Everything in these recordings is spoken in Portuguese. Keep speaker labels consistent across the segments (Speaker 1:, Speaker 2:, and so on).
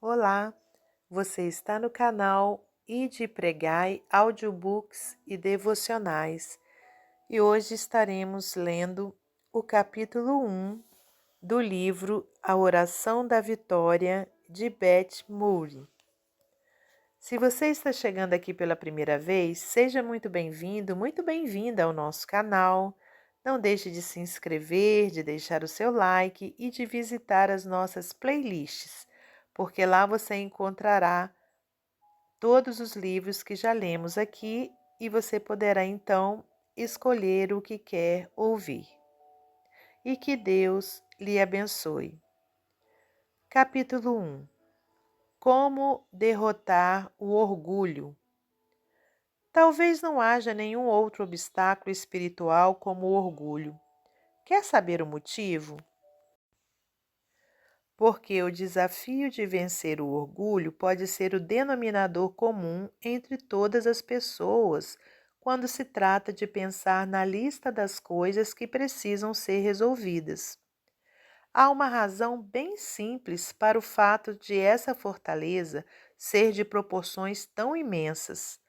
Speaker 1: Olá, você está no canal Ide Pregai Audiobooks e Devocionais e hoje estaremos lendo o capítulo 1 do livro A Oração da Vitória de Beth Moore. Se você está chegando aqui pela primeira vez, seja muito bem-vindo, muito bem-vinda ao nosso canal. Não deixe de se inscrever, de deixar o seu like e de visitar as nossas playlists, porque lá você encontrará todos os livros que já lemos aqui e você poderá então escolher o que quer ouvir. E que Deus lhe abençoe. Capítulo 1. Como derrotar o orgulho. Talvez não haja nenhum outro obstáculo espiritual como o orgulho. Quer saber o motivo? Porque o desafio de vencer o orgulho pode ser o denominador comum entre todas as pessoas quando se trata de pensar na lista das coisas que precisam ser resolvidas. Há uma razão bem simples para o fato de essa fortaleza ser de proporções tão imensas.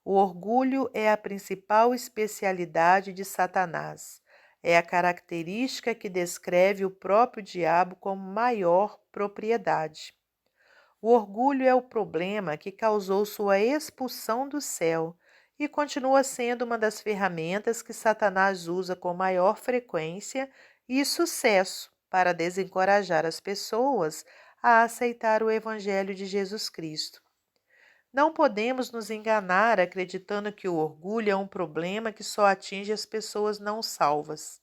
Speaker 1: O orgulho é a principal especialidade de Satanás. É a característica que descreve o próprio diabo como maior propriedade. O orgulho é o problema que causou sua expulsão do céu e continua sendo uma das ferramentas que Satanás usa com maior frequência e sucesso para desencorajar as pessoas a aceitar o Evangelho de Jesus Cristo. Não podemos nos enganar acreditando que o orgulho é um problema que só atinge as pessoas não salvas.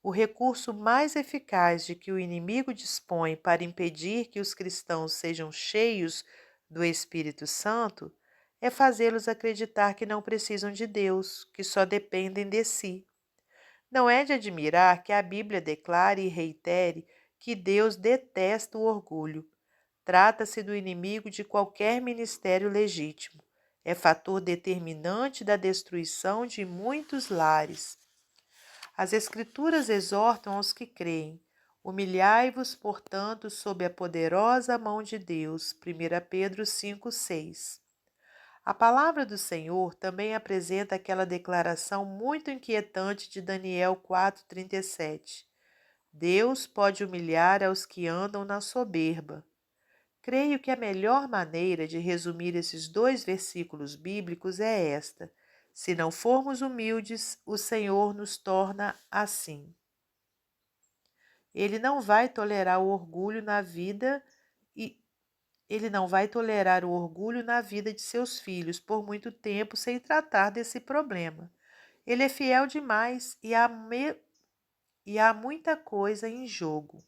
Speaker 1: O recurso mais eficaz de que o inimigo dispõe para impedir que os cristãos sejam cheios do Espírito Santo é fazê-los acreditar que não precisam de Deus, que só dependem de si. Não é de admirar que a Bíblia declare e reitere que Deus detesta o orgulho. Trata-se do inimigo de qualquer ministério legítimo. É fator determinante da destruição de muitos lares. As Escrituras exortam aos que creem: humilhai-vos, portanto, sob a poderosa mão de Deus. 1 Pedro 5,6. A palavra do Senhor também apresenta aquela declaração muito inquietante de Daniel 4,37. Deus pode humilhar aos que andam na soberba. Creio que a melhor maneira de resumir esses dois versículos bíblicos é esta: se não formos humildes, o Senhor nos torna assim. Ele não vai tolerar o orgulho na vida e ele não vai tolerar o orgulho na vida de seus filhos por muito tempo sem tratar desse problema. Ele é fiel demais e há muita coisa em jogo.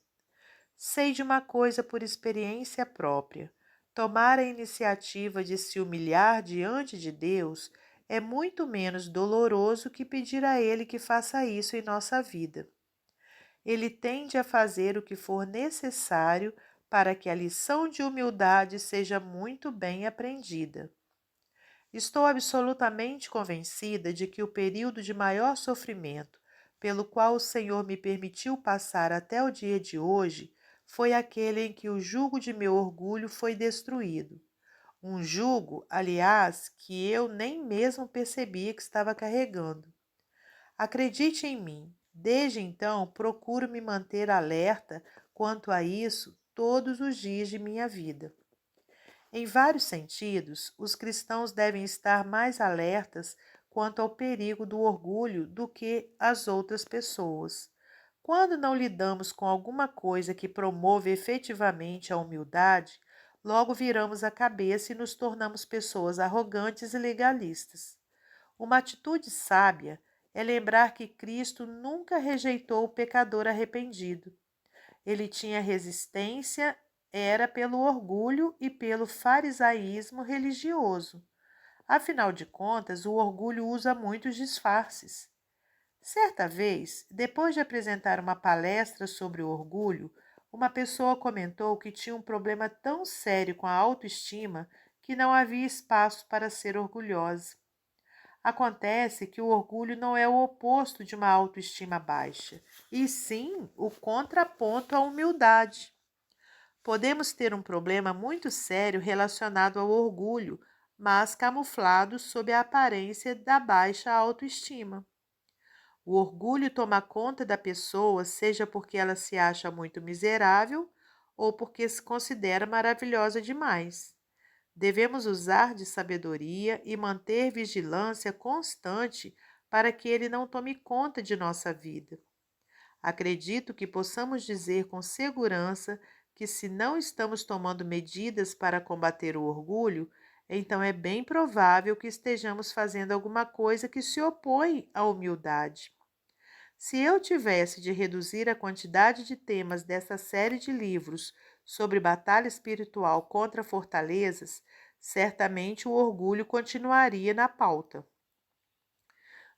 Speaker 1: Sei de uma coisa por experiência própria. Tomar a iniciativa de se humilhar diante de Deus é muito menos doloroso que pedir a Ele que faça isso em nossa vida. Ele tende a fazer o que for necessário para que a lição de humildade seja muito bem aprendida. Estou absolutamente convencida de que o período de maior sofrimento pelo qual o Senhor me permitiu passar até o dia de hoje foi aquele em que o jugo de meu orgulho foi destruído. Um jugo, aliás, que eu nem mesmo percebia que estava carregando. Acredite em mim, desde então procuro me manter alerta quanto a isso todos os dias de minha vida. Em vários sentidos, os cristãos devem estar mais alertas quanto ao perigo do orgulho do que as outras pessoas. Quando não lidamos com alguma coisa que promove efetivamente a humildade, logo viramos a cabeça e nos tornamos pessoas arrogantes e legalistas. Uma atitude sábia é lembrar que Cristo nunca rejeitou o pecador arrependido. Ele tinha resistência, era pelo orgulho e pelo farisaísmo religioso. Afinal de contas, o orgulho usa muitos disfarces. Certa vez, depois de apresentar uma palestra sobre o orgulho, uma pessoa comentou que tinha um problema tão sério com a autoestima que não havia espaço para ser orgulhosa. Acontece que o orgulho não é o oposto de uma autoestima baixa, e sim o contraponto à humildade. Podemos ter um problema muito sério relacionado ao orgulho, mas camuflado sob a aparência da baixa autoestima. O orgulho toma conta da pessoa, seja porque ela se acha muito miserável ou porque se considera maravilhosa demais. Devemos usar de sabedoria e manter vigilância constante para que ele não tome conta de nossa vida. Acredito que possamos dizer com segurança que, se não estamos tomando medidas para combater o orgulho, então é bem provável que estejamos fazendo alguma coisa que se opõe à humildade. Se eu tivesse de reduzir a quantidade de temas dessa série de livros sobre batalha espiritual contra fortalezas, certamente o orgulho continuaria na pauta.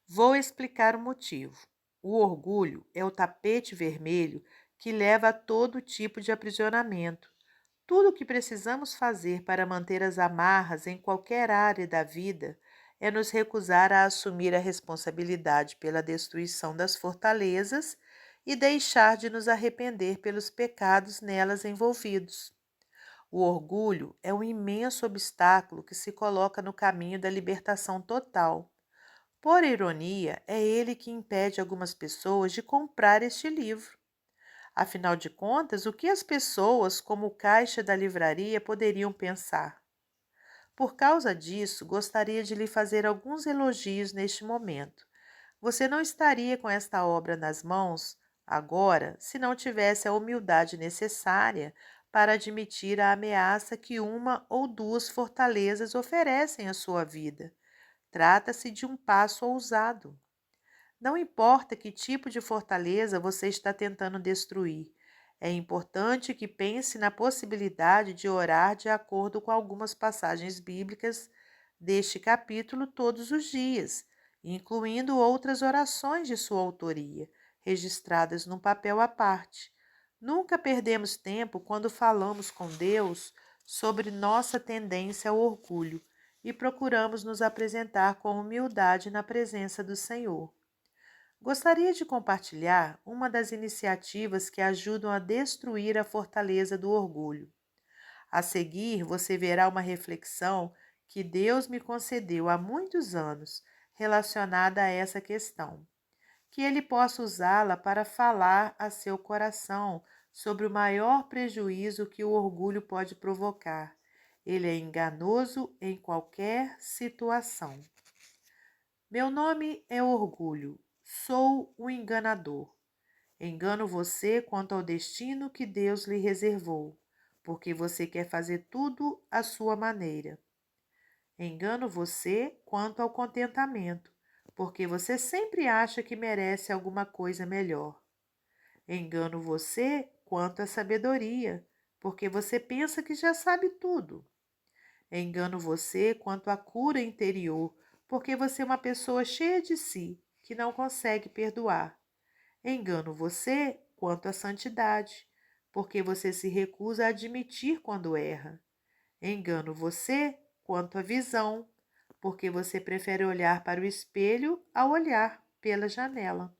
Speaker 1: Vou explicar o motivo. O orgulho é o tapete vermelho que leva a todo tipo de aprisionamento. Tudo o que precisamos fazer para manter as amarras em qualquer área da vida é nos recusar a assumir a responsabilidade pela destruição das fortalezas e deixar de nos arrepender pelos pecados nelas envolvidos. O orgulho é um imenso obstáculo que se coloca no caminho da libertação total. Por ironia, é ele que impede algumas pessoas de comprar este livro. Afinal de contas, o que as pessoas, como o caixa da livraria, poderiam pensar? Por causa disso, gostaria de lhe fazer alguns elogios neste momento. Você não estaria com esta obra nas mãos agora se não tivesse a humildade necessária para admitir a ameaça que uma ou duas fortalezas oferecem à sua vida. Trata-se de um passo ousado. Não importa que tipo de fortaleza você está tentando destruir, é importante que pense na possibilidade de orar de acordo com algumas passagens bíblicas deste capítulo todos os dias, incluindo outras orações de sua autoria, registradas num papel à parte. Nunca perdemos tempo quando falamos com Deus sobre nossa tendência ao orgulho e procuramos nos apresentar com humildade na presença do Senhor. Gostaria de compartilhar uma das iniciativas que ajudam a destruir a fortaleza do orgulho. A seguir, você verá uma reflexão que Deus me concedeu há muitos anos relacionada a essa questão, que Ele possa usá-la para falar a seu coração sobre o maior prejuízo que o orgulho pode provocar. Ele é enganoso em qualquer situação. Meu nome é Orgulho. Sou o enganador. Engano você quanto ao destino que Deus lhe reservou, porque você quer fazer tudo à sua maneira. Engano você quanto ao contentamento, porque você sempre acha que merece alguma coisa melhor. Engano você quanto à sabedoria, porque você pensa que já sabe tudo. Engano você quanto à cura interior, porque você é uma pessoa cheia de si, que não consegue perdoar. Engano você quanto à santidade, porque você se recusa a admitir quando erra. Engano você quanto à visão, porque você prefere olhar para o espelho ao olhar pela janela.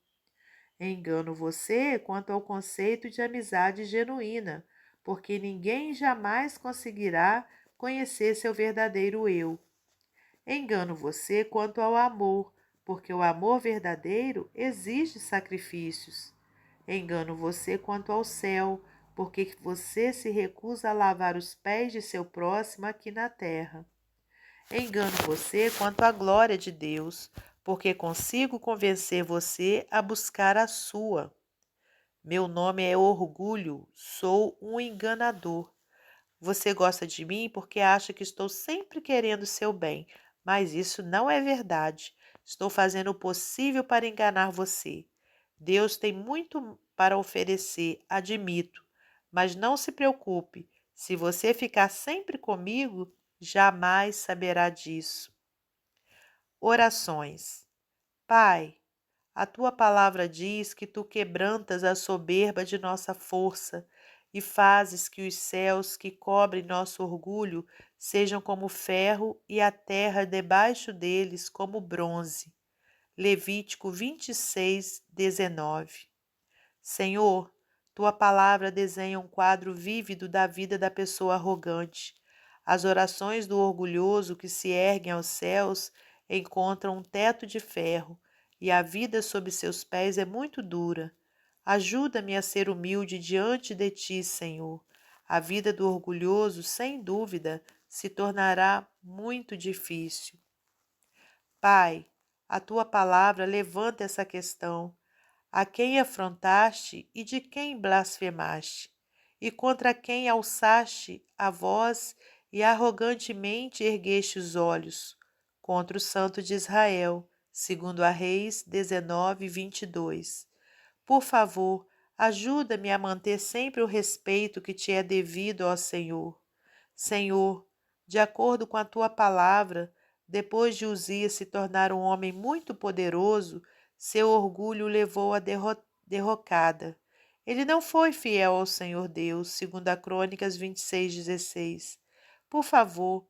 Speaker 1: Engano você quanto ao conceito de amizade genuína, porque ninguém jamais conseguirá conhecer seu verdadeiro eu. Engano você quanto ao amor, porque o amor verdadeiro exige sacrifícios. Engano você quanto ao céu, porque você se recusa a lavar os pés de seu próximo aqui na terra. Engano você quanto à glória de Deus, porque consigo convencer você a buscar a sua. Meu nome é Orgulho, sou um enganador. Você gosta de mim porque acha que estou sempre querendo seu bem, mas isso não é verdade. Estou fazendo o possível para enganar você. Deus tem muito para oferecer, admito, mas não se preocupe. Se você ficar sempre comigo, jamais saberá disso. Orações. Pai, a tua palavra diz que tu quebrantas a soberba de nossa força e fazes que os céus que cobrem nosso orgulho sejam como ferro e a terra debaixo deles como bronze. Levítico 26, 19. Senhor, Tua palavra desenha um quadro vívido da vida da pessoa arrogante. As orações do orgulhoso que se erguem aos céus encontram um teto de ferro, e a vida sob seus pés é muito dura. Ajuda-me a ser humilde diante de ti, Senhor. A vida do orgulhoso, sem dúvida, se tornará muito difícil. Pai, a tua palavra levanta essa questão. A quem afrontaste e de quem blasfemaste? E contra quem alçaste a voz e arrogantemente ergueste os olhos? Contra o Santo de Israel, segundo a Reis 19, 22. Por favor, ajuda-me a manter sempre o respeito que te é devido, ó Senhor. Senhor, de acordo com a tua palavra, depois de Uzias se tornar um homem muito poderoso, seu orgulho o levou à derrocada. Ele não foi fiel ao Senhor Deus, segundo a Crônicas 26:16. Por favor,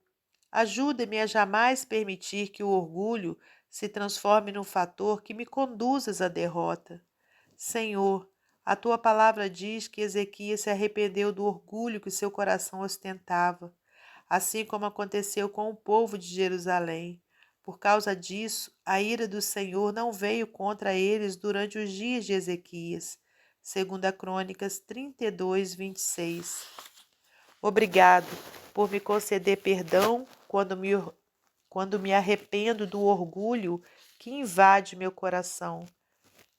Speaker 1: ajuda-me a jamais permitir que o orgulho se transforme num fator que me conduzas à derrota. Senhor, a tua palavra diz que Ezequias se arrependeu do orgulho que seu coração ostentava, assim como aconteceu com o povo de Jerusalém. Por causa disso, a ira do Senhor não veio contra eles durante os dias de Ezequias. Segundo a Crônicas 32, 26. Obrigado por me conceder perdão quando me arrependo do orgulho que invade meu coração.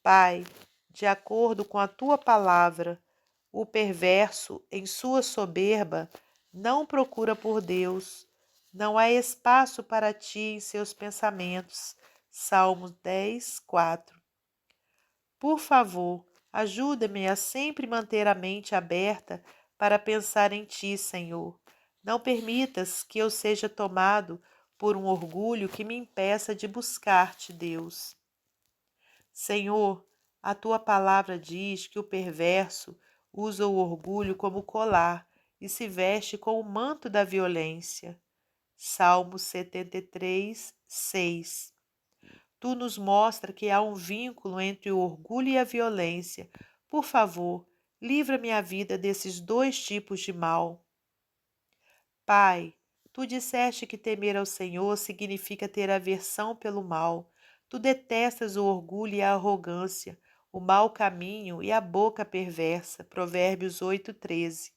Speaker 1: Pai, de acordo com a tua palavra, o perverso, em sua soberba, não procura por Deus. Não há espaço para ti em seus pensamentos. Salmos 10, 4. Por favor, ajuda-me a sempre manter a mente aberta para pensar em ti, Senhor. Não permitas que eu seja tomado por um orgulho que me impeça de buscar-te, Deus. Senhor, a tua palavra diz que o perverso usa o orgulho como colar e se veste com o manto da violência. Salmo 73, 6. Tu nos mostra que há um vínculo entre o orgulho e a violência. Por favor, livra minha vida desses dois tipos de mal. Pai, tu disseste que temer ao Senhor significa ter aversão pelo mal. Tu detestas o orgulho e a arrogância, o mau caminho e a boca perversa. Provérbios 8:13.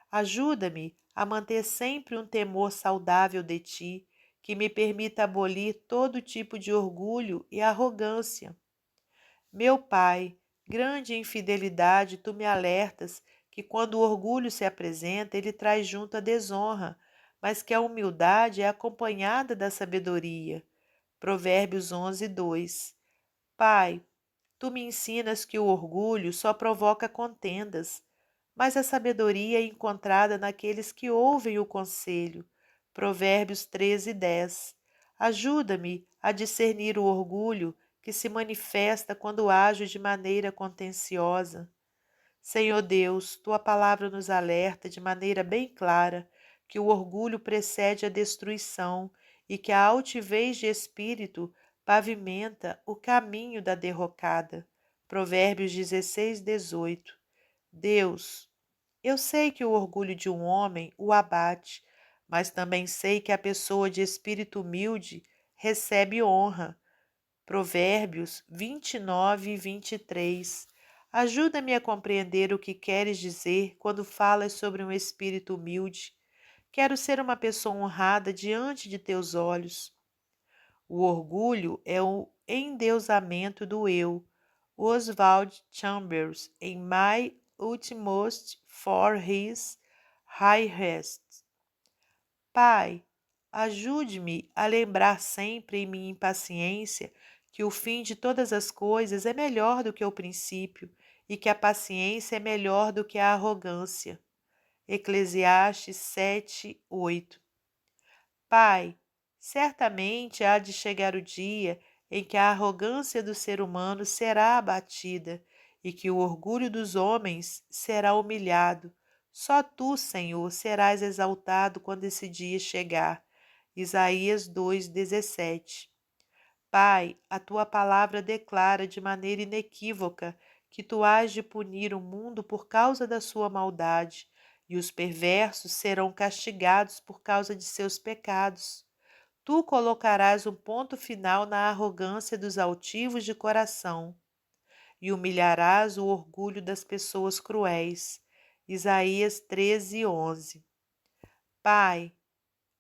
Speaker 1: Ajuda-me a manter sempre um temor saudável de ti, que me permita abolir todo tipo de orgulho e arrogância. Meu Pai, grande infidelidade, tu me alertas que quando o orgulho se apresenta, ele traz junto a desonra, mas que a humildade é acompanhada da sabedoria. Provérbios 11, 2. Pai, tu me ensinas que o orgulho só provoca contendas, mas a sabedoria é encontrada naqueles que ouvem o conselho. Provérbios 13, 10. Ajuda-me a discernir o orgulho que se manifesta quando ajo de maneira contenciosa. Senhor Deus, tua palavra nos alerta de maneira bem clara que o orgulho precede a destruição e que a altivez de espírito pavimenta o caminho da derrocada. Provérbios 16, 18. Deus, eu sei que o orgulho de um homem o abate, mas também sei que a pessoa de espírito humilde recebe honra. Provérbios 29 e 23. Ajuda-me a compreender o que queres dizer quando falas sobre um espírito humilde. Quero ser uma pessoa honrada diante de teus olhos. O orgulho é o endeusamento do eu. Oswald Chambers, em My Utmost for His Highest. Pai, ajude-me a lembrar sempre em minha impaciência que o fim de todas as coisas é melhor do que o princípio e que a paciência é melhor do que a arrogância. Eclesiastes 7, 8. Pai, certamente há de chegar o dia em que a arrogância do ser humano será abatida e que o orgulho dos homens será humilhado. Só tu, Senhor, serás exaltado quando esse dia chegar. Isaías 2:17. Pai, a tua palavra declara de maneira inequívoca que tu hás de punir o mundo por causa da sua maldade, e os perversos serão castigados por causa de seus pecados. Tu colocarás um ponto final na arrogância dos altivos de coração e humilharás o orgulho das pessoas cruéis. Isaías 13:11. Pai,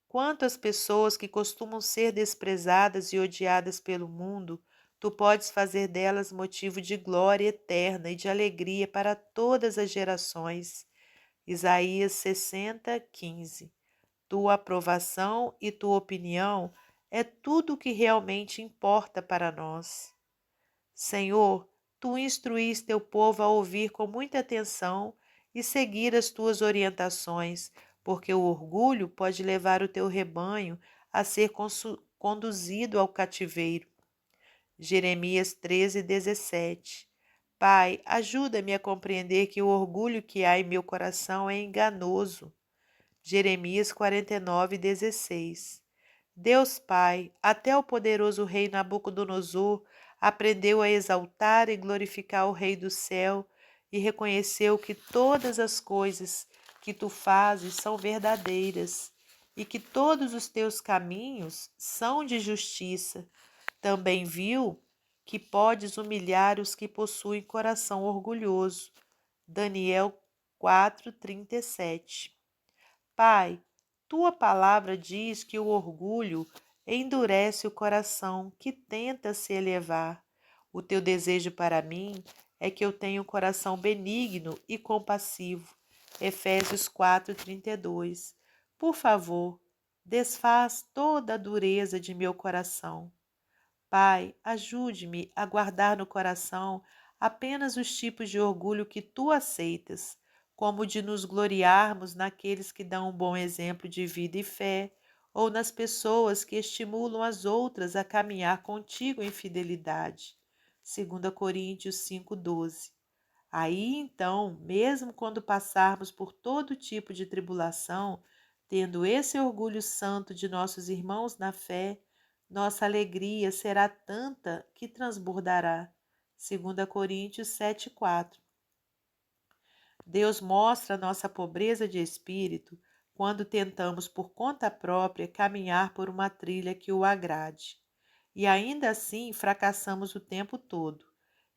Speaker 1: quanto às pessoas que costumam ser desprezadas e odiadas pelo mundo, tu podes fazer delas motivo de glória eterna e de alegria para todas as gerações. Isaías 60:15. Tua aprovação e tua opinião é tudo o que realmente importa para nós. Senhor, tu instruís teu povo a ouvir com muita atenção e seguir as tuas orientações, porque o orgulho pode levar o teu rebanho a ser conduzido ao cativeiro. Jeremias 13:17. Pai, ajuda-me a compreender que o orgulho que há em meu coração é enganoso. Jeremias 49:16. Deus Pai, até o poderoso rei Nabucodonosor aprendeu a exaltar e glorificar o Rei do céu e reconheceu que todas as coisas que tu fazes são verdadeiras e que todos os teus caminhos são de justiça. Também viu que podes humilhar os que possuem coração orgulhoso. Daniel 4:37. Pai, tua palavra diz que o orgulho endurece o coração que tenta se elevar. O teu desejo para mim é que eu tenha um coração benigno e compassivo. Efésios 4:32. Por favor, desfaz toda a dureza de meu coração. Pai, ajude-me a guardar no coração apenas os tipos de orgulho que tu aceitas, como o de nos gloriarmos naqueles que dão um bom exemplo de vida e fé, ou nas pessoas que estimulam as outras a caminhar contigo em fidelidade. 2 Coríntios 5:12. Aí então, mesmo quando passarmos por todo tipo de tribulação, tendo esse orgulho santo de nossos irmãos na fé, nossa alegria será tanta que transbordará. 2 Coríntios 7:4. Deus mostra nossa pobreza de espírito quando tentamos por conta própria caminhar por uma trilha que o agrade. E ainda assim fracassamos o tempo todo.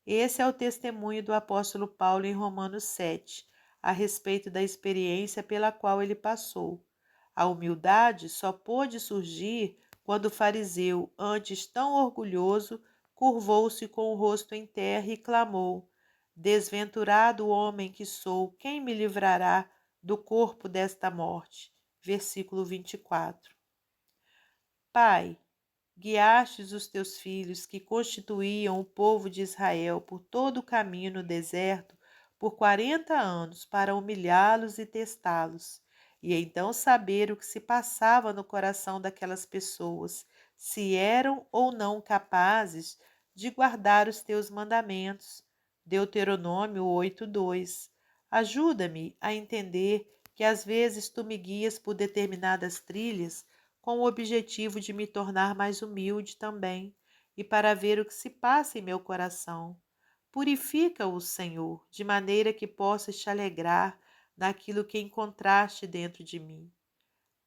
Speaker 1: Esse é o testemunho do apóstolo Paulo em Romanos 7, a respeito da experiência pela qual ele passou. A humildade só pôde surgir quando o fariseu, antes tão orgulhoso, curvou-se com o rosto em terra e clamou: Desventurado homem que sou, quem me livrará do corpo desta morte? Versículo 24. Pai, guiastes os teus filhos que constituíam o povo de Israel por todo o caminho no deserto por 40 anos para humilhá-los e testá-los, e então saber o que se passava no coração daquelas pessoas, se eram ou não capazes de guardar os teus mandamentos. Deuteronômio 8:2. Ajuda-me a entender que às vezes tu me guias por determinadas trilhas com o objetivo de me tornar mais humilde também e para ver o que se passa em meu coração. Purifica-o, Senhor, de maneira que possas te alegrar naquilo que encontraste dentro de mim.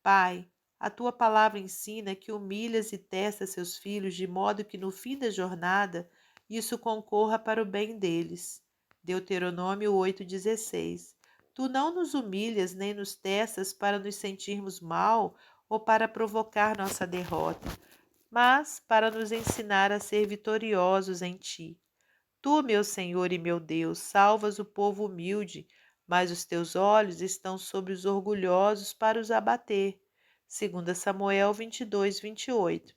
Speaker 1: Pai, a tua palavra ensina que humilhas e testas seus filhos de modo que no fim da jornada isso concorra para o bem deles. Deuteronômio 8:16. Tu não nos humilhas nem nos testas para nos sentirmos mal ou para provocar nossa derrota, mas para nos ensinar a ser vitoriosos em ti. Tu, meu Senhor e meu Deus, salvas o povo humilde, mas os teus olhos estão sobre os orgulhosos para os abater. 2 Samuel 22:28.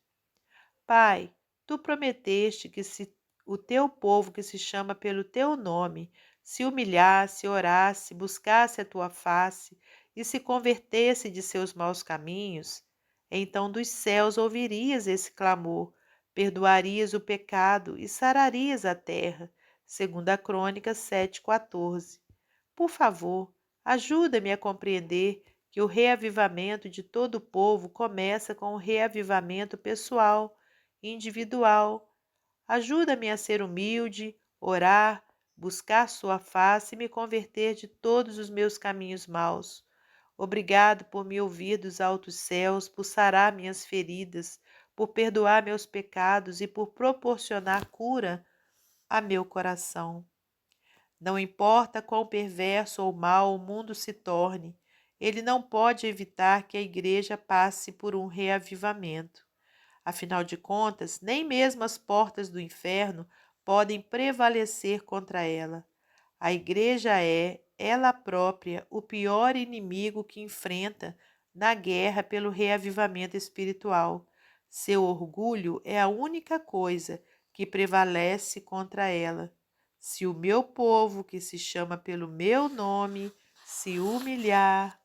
Speaker 1: Pai, tu prometeste que se o teu povo que se chama pelo teu nome se humilhasse, orasse, buscasse a tua face e se convertesse de seus maus caminhos, então dos céus ouvirias esse clamor, perdoarias o pecado e sararias a terra. 2 Crônicas 7:14. Por favor, ajuda-me a compreender que o reavivamento de todo o povo começa com o reavivamento pessoal, individual. Ajuda-me a ser humilde, orar, buscar sua face e me converter de todos os meus caminhos maus. Obrigado por me ouvir dos altos céus, por sarar minhas feridas, por perdoar meus pecados e por proporcionar cura a meu coração. Não importa quão perverso ou mau o mundo se torne, ele não pode evitar que a igreja passe por um reavivamento. Afinal de contas, nem mesmo as portas do inferno podem prevalecer contra ela. A igreja é, ela própria, o pior inimigo que enfrenta na guerra pelo reavivamento espiritual. Seu orgulho é a única coisa que prevalece contra ela. Se o meu povo, que se chama pelo meu nome, se humilhar.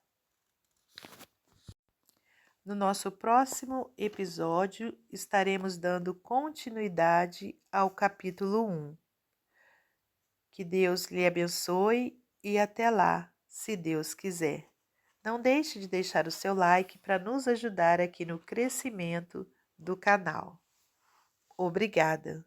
Speaker 1: No nosso próximo episódio, estaremos dando continuidade ao capítulo 1. Que Deus lhe abençoe e até lá, se Deus quiser. Não deixe de deixar o seu like para nos ajudar aqui no crescimento do canal. Obrigada!